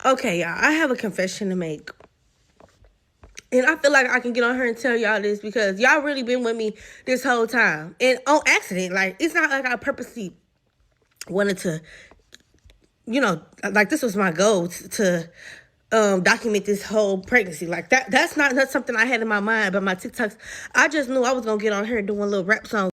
Okay, y'all, I have a confession to make. And I feel like I can get on here and tell y'all this because y'all really been with me this whole time. And on accident. Like, it's not like I purposely wanted to, like this was my goal to document this whole pregnancy. Like that's not something I had in my mind about my TikToks. I just knew I was gonna get on here doing little rap songs.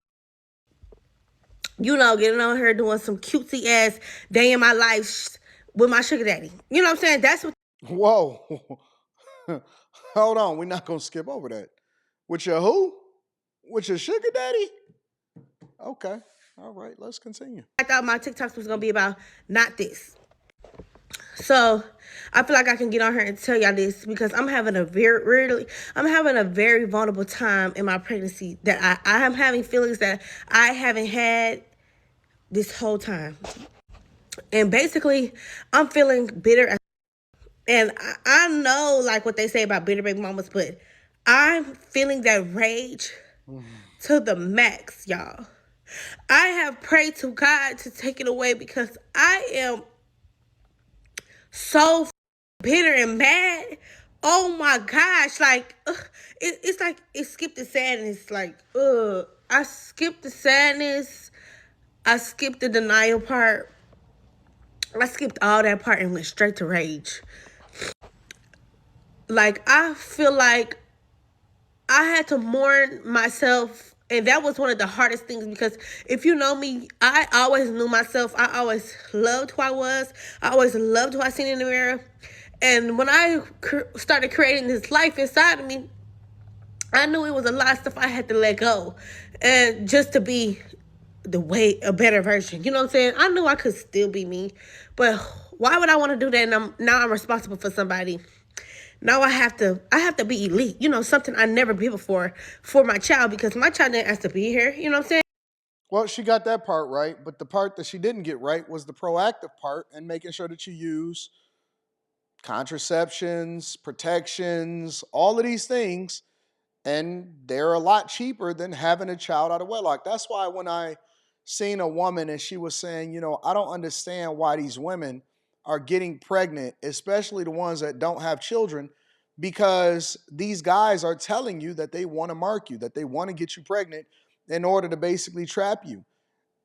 Getting on here doing some cutesy ass day in my life with my sugar daddy. You know what I'm saying? That's what. Whoa. Hold on. We're not going to skip over that. With your who? With your sugar daddy? Okay. All right. Let's continue. I thought my TikToks was gonna be about, not this. So I feel like I can get on here and tell y'all this because I'm having a very vulnerable time in my pregnancy that I am having feelings that I haven't had this whole time. And basically, I'm feeling bitter. And I know like what they say about bitter baby mamas, but I'm feeling that rage to the max, y'all. I have prayed to God to take it away because I am so bitter and mad. Oh my gosh, like it's like it skipped the sadness. Like I skipped the sadness. I skipped the denial part. I skipped all that part and went straight to rage. Like I feel like I had to mourn myself. And that was one of the hardest things because if you know me, I always knew myself. I always loved who I was. I always loved who I seen in the mirror. And when I started creating this life inside of me, I knew it was a lot of stuff I had to let go. And just to be a better version. You know what I'm saying? I knew I could still be me. But why would I want to do that? And now I'm responsible for somebody. Now I have to be elite. Something I never be before for my child because my child didn't ask to be here. You know what I'm saying? Well, she got that part right, but the part that she didn't get right was the proactive part and making sure that you use contraceptions, protections, all of these things, and they're a lot cheaper than having a child out of wedlock. That's why when I seen a woman and she was saying, I don't understand why these women are getting pregnant, especially the ones that don't have children, because these guys are telling you that they want to mark you, that they want to get you pregnant in order to basically trap you.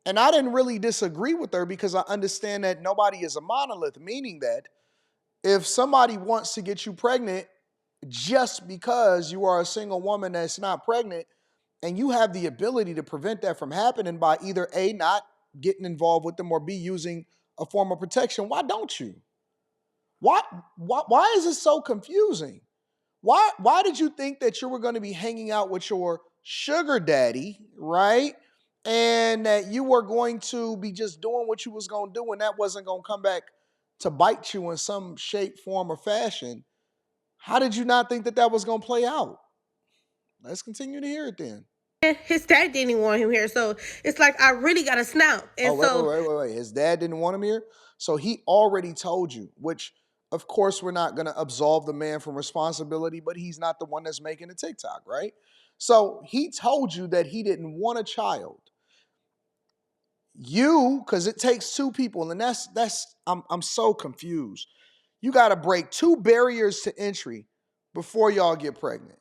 And I didn't really disagree with her because I understand that nobody is a monolith, meaning that if somebody wants to get you pregnant just because you are a single woman that's not pregnant and you have the ability to prevent that from happening by either A, not getting involved with them, or B, using a form of protection, why don't you? Why, why is it so confusing? Why did you think that you were going to be hanging out with your sugar daddy, right? And that you were going to be just doing what you was going to do and that wasn't going to come back to bite you in some shape, form, or fashion? How did you not think that that was going to play out? Let's continue to hear it then. His dad didn't want him here, so it's like I really got a snout. Oh, And wait, wait, so wait, wait, wait. His dad didn't want him here. So he already told you, which of course we're not going to absolve the man from responsibility, but he's not the one that's making the TikTok, right? So he told you that he didn't want a child. You, because it takes two people, and I'm so confused. You got to break two barriers to entry before y'all get pregnant.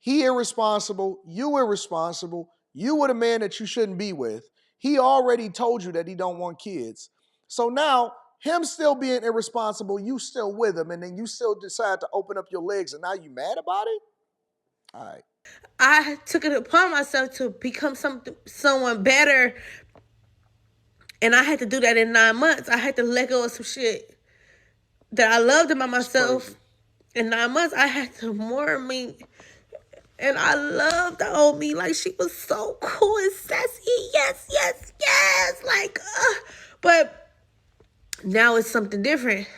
He irresponsible, you irresponsible, you with a man that you shouldn't be with. He already told you that he don't want kids. So now, him still being irresponsible, you still with him, and then you still decide to open up your legs, and now you mad about it? All right. I took it upon myself to become someone better, and I had to do that in 9 months. I had to let go of some shit that I loved about It's myself. crazy. In 9 months, I had to mourn me. And I loved the old me. Like, she was so cool and sassy. Yes, yes, yes. But now it's something different.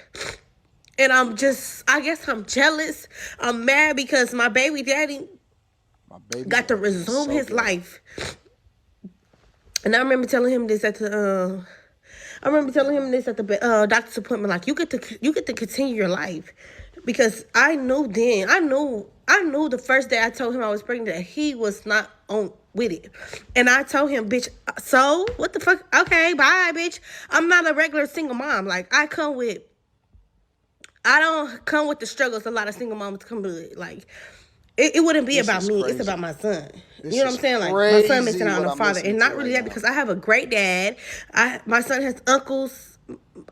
And I guess I'm jealous. I'm mad because my baby daddy My baby got to daddy. That's resume so his ghetto. life. And I remember telling him this at the doctor's appointment. Like, you get to continue your life, because I knew the first day I told him I was pregnant that he was not on with it, and I told him, bitch. So what the fuck? Okay, bye, bitch. I'm not a regular single mom. Like, I come with I don't come with the struggles a lot of single moms come with. Like, it wouldn't be This about is me. It's about crazy. my son. You This know what is I'm saying? Like my son missing crazy out on what a I'm father, listening and to not really right that now. because I have a great dad. My son has uncles.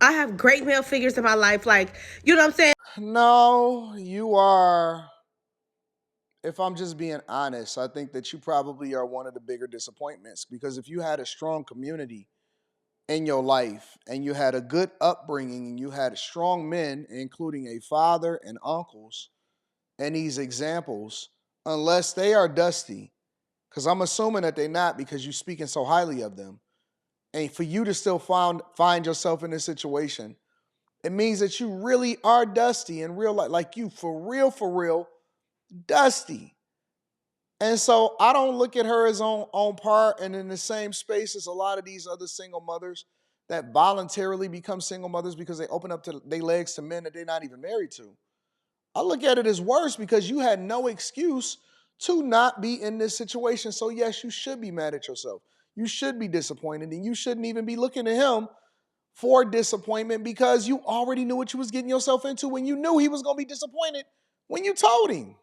I have great male figures in my life. Like, you know what I'm saying? No, you are, if I'm just being honest, I think that you probably are one of the bigger disappointments because if you had a strong community in your life and you had a good upbringing and you had strong men, including a father and uncles, and these examples, unless they are dusty, because I'm assuming that they're not because you're speaking so highly of them, and for you to still find yourself in this situation, it means that you really are dusty in real life, like you for real, dusty. And so I don't look at her as on par and in the same space as a lot of these other single mothers that voluntarily become single mothers because they open up to their legs to men that they're not even married to. I look at it as worse because you had no excuse to not be in this situation. So yes, you should be mad at yourself. You should be disappointed, and you shouldn't even be looking to him for disappointment because you already knew what you was getting yourself into when you knew he was going to be disappointed when you told him.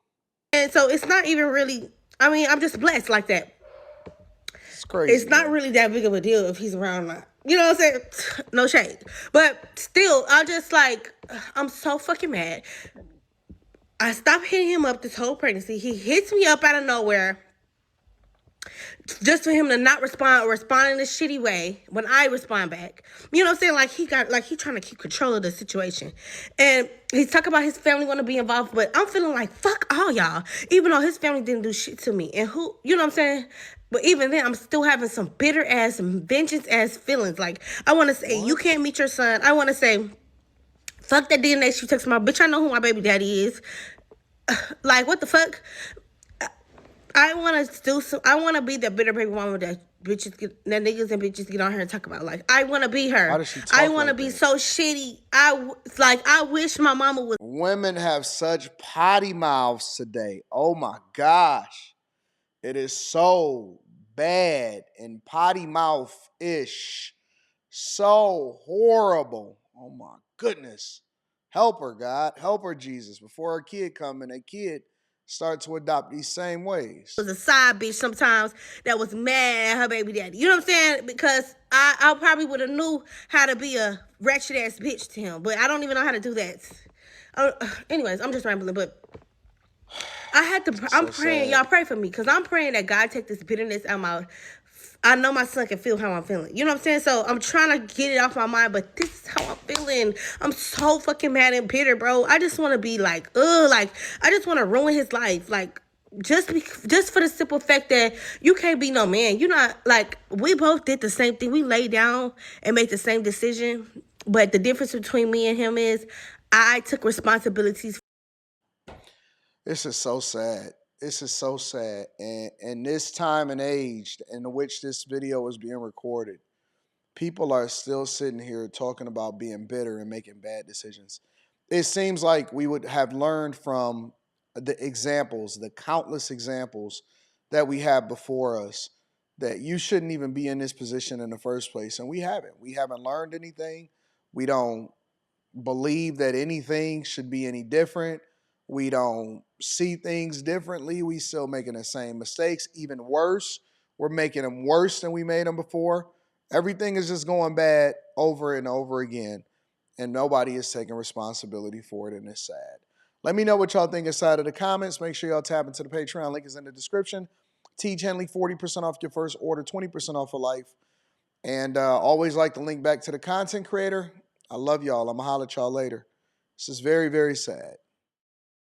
And so it's not even really. I mean, I'm just blessed like that. It's It's crazy, not man. really that big of a deal if he's around or not. You know what I'm saying? No shade. But still, I'm just like, I'm so fucking mad. I stopped hitting him up this whole pregnancy. He hits me up out of nowhere just for him to not respond or respond in a shitty way when I respond back. You know what I'm saying? Like he trying to keep control of the situation. And he's talking about his family want to be involved, but I'm feeling like fuck all y'all. Even though his family didn't do shit to me. And who, you know what I'm saying? But even then, I'm still having some bitter ass, vengeance ass feelings. Like, I want to say, you What? can't meet your son. I want to say, fuck that DNA she took my bitch. I know who my baby daddy is. Like, what the fuck? I want to do some. I want to be the bitter baby mama that that niggas and bitches get on her and talk about. Like, I want to be Why her. does she I talk want to like be that? so shitty. I wish my mama was. Women have such potty mouths today. Oh my gosh. It is so bad and potty mouth ish. So horrible. Oh my goodness. Help her, God. Help her, Jesus. Before her kid come and a kid start to adopt these same ways. Was a side bitch sometimes that was mad at her baby daddy. You know what I'm saying? Because I probably would have knew how to be a wretched ass bitch to him, but I don't even know how to do that. Anyways, I'm just rambling, but I had to. I'm So praying. sad. Y'all pray for me because I'm praying that God take this bitterness out my. I know my son can feel how I'm feeling. You know what I'm saying? So I'm trying to get it off my mind, but this is how I'm feeling. I'm so fucking mad and bitter, bro. I just want to be like, ugh, like I just want to ruin his life, like just for the simple fact that you can't be no man. You're not like we both did the same thing. We laid down and made the same decision, but the difference between me and him is I took responsibilities. This is so sad. This is so sad. And this time and age in which this video is being recorded, people are still sitting here talking about being bitter and making bad decisions. It seems like we would have learned from the examples, the countless examples that we have before us, that you shouldn't even be in this position in the first place. And we haven't. We haven't learned anything. We don't believe that anything should be any different. We don't see things differently. We still making the same mistakes, even worse. We're making them worse than we made them before. Everything is just going bad over and over again, and nobody is taking responsibility for it, and it's sad. Let me know what y'all think inside of the comments. Make sure y'all tap into the Patreon. Link is in the description. Teach Henley 40% off your first order, 20% off for life. And always like to link back to the content creator. I love y'all. I'm going to holler at y'all later. This is very, very sad.